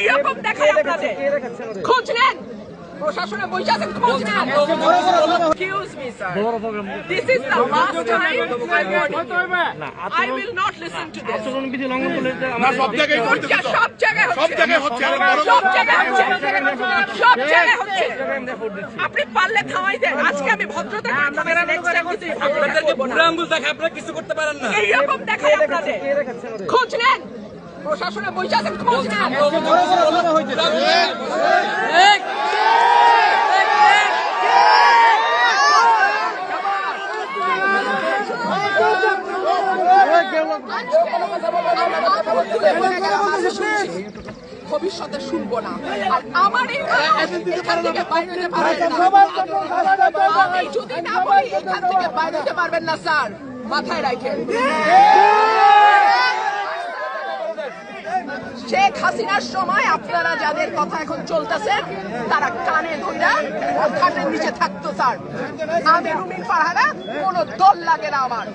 এইরকম দেখায় আপনাদের খোঁজ নেন প্রশাসনে বসে আছেন খোঁজ নেন excuse me sir this is the last time I will not listen to this আচরণবিধি লঙ্ঘন করলে না সব জায়গায় হচ্ছে সব জায়গায় সব জায়গায় হচ্ছে সব জায়গায় হচ্ছে সব জায়গায় হচ্ছে আপনি পারলে থামাই দেন আজকে আমি ভদ্রতা করে থামাই নেক্সট টাইম কিছু আপনাদেরকে বুড়া আঙ্গুল দেখায় আপনারা কিছু করতে পারেন না এইরকম দেখায় আপনাদের খোঁজ নেন প্রশাসনে বসে আছেন খোঁজ নেন ভবিষ্যতে শুনবো না আর আমার এখান থেকে বাইরে যেতে পারবেন না আমি যদি না বলি এখান থেকে বাইরে যেতে পারবেন না স্যার মাথায় রাখেন শেখ হাসিনার সময় আপনারা যাদের কথা এখন চলতেছে তারা কানে ধইরা খাটের নিচে থাকতো স্যার আমি রুমিন ফারহানা কোনো দল লাগে না আমার